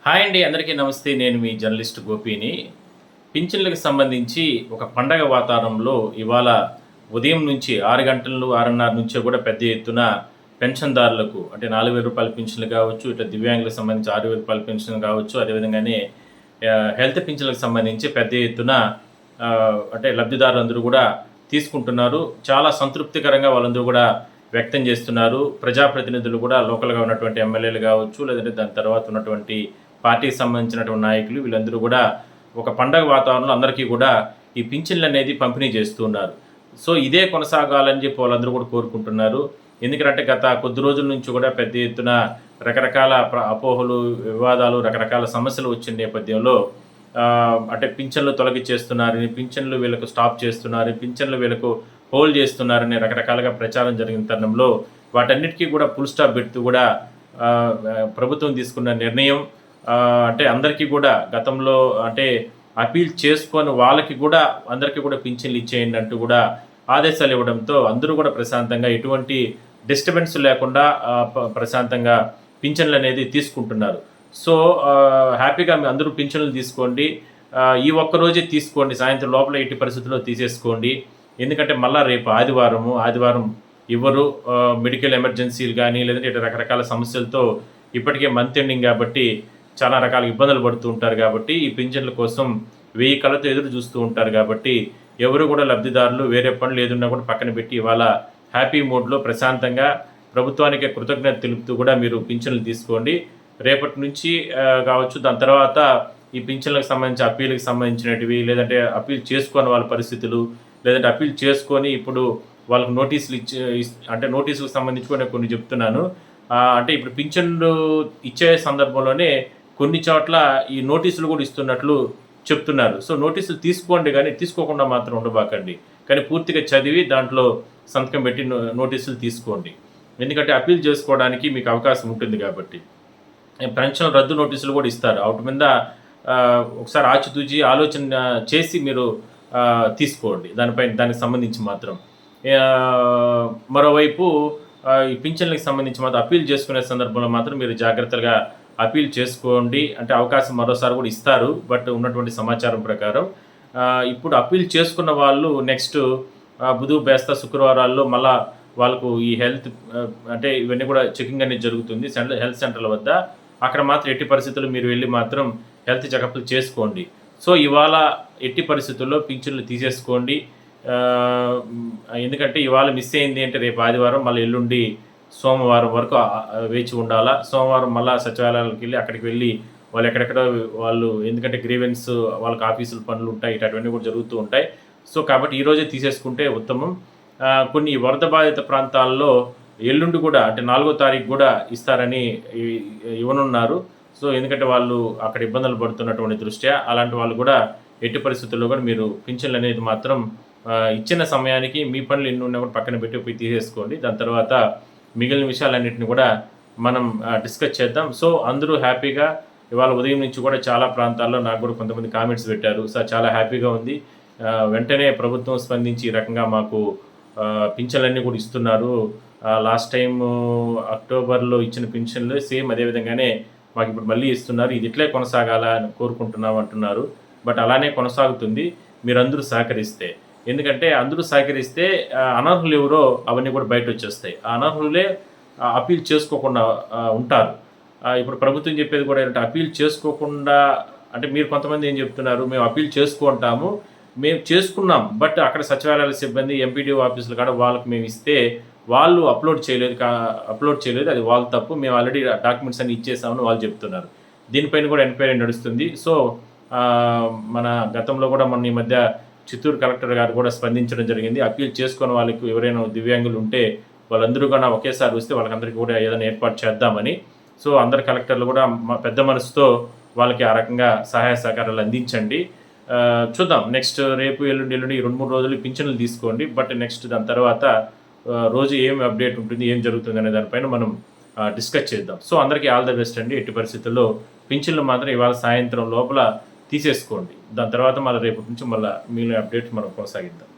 Hi అండి, అందరికీ నమస్తే. నేను మీ జర్నలిస్ట్ గోపిని. పింఛన్లకు సంబంధించి ఒక పండగ వాతావరణంలో ఇవాళ ఉదయం నుంచి 6 గంటలు 6:30 నుంచే కూడా పెద్ద ఎత్తున పెన్షన్దారులకు అంటే రూ. 4,000 పింఛన్లు కావచ్చు, ఇట్లా దివ్యాంగులకు సంబంధించి రూ. 6,000 పెన్షన్ కావచ్చు, అదేవిధంగానే హెల్త్ పింఛన్లకు సంబంధించి పెద్ద ఎత్తున అంటే లబ్ధిదారులందరూ కూడా తీసుకుంటున్నారు. చాలా సంతృప్తికరంగా వాళ్ళందరూ కూడా వ్యక్తం చేస్తున్నారు. ప్రజాప్రతినిధులు కూడా లోకల్గా ఉన్నటువంటి ఎమ్మెల్యేలు కావచ్చు, లేదంటే దాని తర్వాత ఉన్నటువంటి పార్టీకి సంబంధించినటువంటి నాయకులు వీళ్ళందరూ కూడా ఒక పండగ వాతావరణంలో అందరికీ కూడా ఈ పింఛన్లు అనేది పంపిణీ చేస్తూ ఉన్నారు. సో ఇదే కొనసాగాలని చెప్పి వాళ్ళందరూ కూడా కోరుకుంటున్నారు. ఎందుకంటే గత కొద్ది రోజుల నుంచి కూడా పెద్ద ఎత్తున రకరకాల అపోహలు, వివాదాలు, రకరకాల సమస్యలు వచ్చిన నేపథ్యంలో అంటే పింఛన్లు తొలగించేస్తున్నారని, పింఛన్లు వీళ్ళకు స్టాప్ చేస్తున్నారు, పింఛన్లు వీళ్ళకు హోల్డ్ చేస్తున్నారని రకరకాలుగా ప్రచారం జరిగిన తరుణంలో వాటన్నిటికీ కూడా ఫుల్ స్టాప్ పెడుతూ కూడా ప్రభుత్వం తీసుకున్న నిర్ణయం అంటే అందరికీ కూడా గతంలో అంటే అపీల్ చేసుకొని వాళ్ళకి కూడా అందరికీ కూడా పింఛన్లు ఇచ్చేయండి అంటూ కూడా ఆదేశాలు ఇవ్వడంతో అందరూ కూడా ప్రశాంతంగా ఎటువంటి డిస్టర్బెన్స్ లేకుండా ప్రశాంతంగా పింఛన్లు అనేది తీసుకుంటున్నారు. సో హ్యాపీగా అందరూ పింఛన్లు తీసుకోండి. ఈ ఒక్కరోజే తీసుకోండి, సాయంత్రం లోపల ఎట్టి పరిస్థితుల్లో తీసేసుకోండి. ఎందుకంటే మళ్ళీ రేపు ఆదివారం ఇవ్వరు. మెడికల్ ఎమర్జెన్సీలు కానీ లేదంటే ఇట్లా రకరకాల సమస్యలతో ఇప్పటికే మంత్ ఎండింగ్ కాబట్టి చాలా రకాల ఇబ్బందులు పడుతూ ఉంటారు. కాబట్టి ఈ పింఛన్ల కోసం 1000 కళ్ళతో ఎదురు చూస్తూ ఉంటారు. కాబట్టి ఎవరు కూడా లబ్ధిదారులు వేరే పనులు ఏదున్నా కూడా పక్కన పెట్టి ఇవాళ హ్యాపీ మూడ్లో ప్రశాంతంగా ప్రభుత్వానికి కృతజ్ఞత తెలుపుతూ కూడా మీరు పింఛన్లు తీసుకోండి. రేపటి నుంచి కావచ్చు, దాని తర్వాత ఈ పింఛన్లకు సంబంధించి అప్పీలకు సంబంధించినటివి, లేదంటే అప్పీల్ చేసుకొని వాళ్ళ పరిస్థితులు, లేదంటే అప్పీల్ చేసుకొని ఇప్పుడు వాళ్ళకు నోటీసులు అంటే నోటీసులకు సంబంధించి కూడా కొన్ని చెప్తున్నాను. అంటే ఇప్పుడు పింఛన్లు ఇచ్చే సందర్భంలోనే కొన్ని చోట్ల ఈ నోటీసులు కూడా ఇస్తున్నట్లు చెప్తున్నారు. సో నోటీసులు తీసుకోండి, కానీ తీసుకోకుండా మాత్రం ఉండబాకండి. కానీ పూర్తిగా చదివి దాంట్లో సంతకం పెట్టి నోటీసులు తీసుకోండి. ఎందుకంటే అప్పీల్ చేసుకోవడానికి మీకు అవకాశం ఉంటుంది. కాబట్టి పెన్షన్ రద్దు నోటీసులు కూడా ఇస్తారు. వాటి మీద ఒకసారి ఆచితూచి ఆలోచన చేసి మీరు తీసుకోండి దానికి సంబంధించి మాత్రం. మరోవైపు ఈ పింఛన్లకు సంబంధించి మాత్రం అప్పీల్ చేసుకునే సందర్భంలో మాత్రం మీరు జాగ్రత్తగా అప్పీల్ చేసుకోండి. అంటే అవకాశం మరోసారి కూడా ఇస్తారు. బట్ ఉన్నటువంటి సమాచారం ప్రకారం ఇప్పుడు అప్పీల్ చేసుకున్న వాళ్ళు నెక్స్ట్ బుధ, బేస్తా, శుక్రవారాల్లో మళ్ళా వాళ్ళకు ఈ హెల్త్ అంటే ఇవన్నీ కూడా చెకింగ్ అనేది జరుగుతుంది హెల్త్ సెంటర్ల వద్ద. అక్కడ మాత్రం ఎట్టి పరిస్థితుల్లో మీరు వెళ్ళి మాత్రం హెల్త్ చెకప్లు చేసుకోండి. సో ఇవాళ ఎట్టి పరిస్థితుల్లో పింఛన్లు తీసేసుకోండి. ఎందుకంటే ఇవాళ మిస్ అయింది అంటే రేపు ఆదివారం, మళ్ళీ ఎల్లుండి సోమవారం వరకు వేచి ఉండాలా. సోమవారం మళ్ళీ సచివాలయాలకు వెళ్ళి అక్కడికి వెళ్ళి వాళ్ళు ఎక్కడెక్కడో ఎందుకంటే గ్రీవెన్స్ వాళ్ళకి ఆఫీసుల పనులు ఉంటాయి, ఇటువంటివన్నీ కూడా జరుగుతూ ఉంటాయి. సో కాబట్టి ఈరోజే తీసేసుకుంటే ఉత్తమం. కొన్ని వరద బాధిత ప్రాంతాల్లో ఎల్లుండి కూడా అంటే 4వ తారీఖు కూడా ఇస్తారని ఇవ్వనున్నారు. సో ఎందుకంటే వాళ్ళు అక్కడ ఇబ్బందులు పడుతున్నటువంటి దృష్ట్యా అలాంటి వాళ్ళు కూడా ఎట్టి పరిస్థితుల్లో కూడా మీరు పింఛన్లు అనేది మాత్రం ఇచ్చిన సమయానికి మీ పనులు ఎన్ని ఉన్నా కూడా పక్కన పెట్టి పోయి తీసేసుకోండి. దాని తర్వాత మిగిలిన విషయాలన్నింటినీ కూడా మనం డిస్కస్ చేద్దాం. సో అందరూ హ్యాపీగా ఇవాళ ఉదయం నుంచి కూడా చాలా ప్రాంతాల్లో నాకు కూడా కొంతమంది కామెంట్స్ పెట్టారు. సార్ చాలా హ్యాపీగా ఉంది, వెంటనే ప్రభుత్వం స్పందించి ఈ రకంగా మాకు పింఛన్లన్నీ కూడా ఇస్తున్నారు. లాస్ట్ టైం అక్టోబర్లో ఇచ్చిన పింఛన్లు సేమ్ అదేవిధంగానే మాకు ఇప్పుడు మళ్ళీ ఇస్తున్నారు. ఇది ఇట్లే కొనసాగాలని కోరుకుంటున్నాం అంటున్నారు. బట్ అలానే కొనసాగుతుంది మీరందరూ సహకరిస్తే. ఎందుకంటే అందరూ సహకరిస్తే అనర్హులు ఎవరో అవన్నీ కూడా బయట వచ్చేస్తాయి. ఆ అనర్హులే అప్పీల్ చేసుకోకుండా ఉంటారు. ఇప్పుడు ప్రభుత్వం చెప్పేది కూడా ఏంటంటే అప్పీల్ చేసుకోకుండా అంటే మీరు కొంతమంది ఏం చెప్తున్నారు, మేము అప్పీల్ చేసుకుంటాము, మేము చేసుకున్నాం, బట్ అక్కడ సచివాలయాల సిబ్బంది ఎంపీడీఓ ఆఫీసులు కాడ వాళ్ళకి మేము ఇస్తే వాళ్ళు అప్లోడ్ చేయలేదు, అది వాళ్ళ తప్పు, మేము ఆల్రెడీ డాక్యుమెంట్స్ అన్ని ఇచ్చేసామని వాళ్ళు చెప్తున్నారు. దీనిపైన కూడా ఎంక్వైరీ నడుస్తుంది. సో మన గతంలో కూడా ఈ మధ్య చిత్తూరు కలెక్టర్ గారు కూడా స్పందించడం జరిగింది. అప్పీల్ చేసుకున్న వాళ్ళకి ఎవరైనా దివ్యాంగులు ఉంటే వాళ్ళందరూ కూడా ఒకేసారి వస్తే వాళ్ళకందరికీ కూడా ఏదైనా ఏర్పాటు చేద్దామని. సో అందరు కలెక్టర్లు కూడా పెద్ద మనసుతో వాళ్ళకి ఆ రకంగా సహాయ సహకారాలు అందించండి. చూద్దాం నెక్స్ట్ రేపు ఎల్లుండి 2-3 రోజులు పింఛన్లు తీసుకోండి. బట్ నెక్స్ట్ దాని తర్వాత రోజు ఏం అప్డేట్ ఉంటుంది, ఏం జరుగుతుంది అనే దానిపైన మనం డిస్కస్ చేద్దాం. సో అందరికీ ఆల్ ద బెస్ట్ అండి. ఎట్టి పరిస్థితుల్లో పింఛన్లు మాత్రం ఇవాళ సాయంత్రం లోపల తీసేసుకోండి. దాని తర్వాత మళ్ళీ రేపటి నుంచి మళ్ళీ మిగిలిన అప్డేట్ మనం కొనసాగిద్దాం.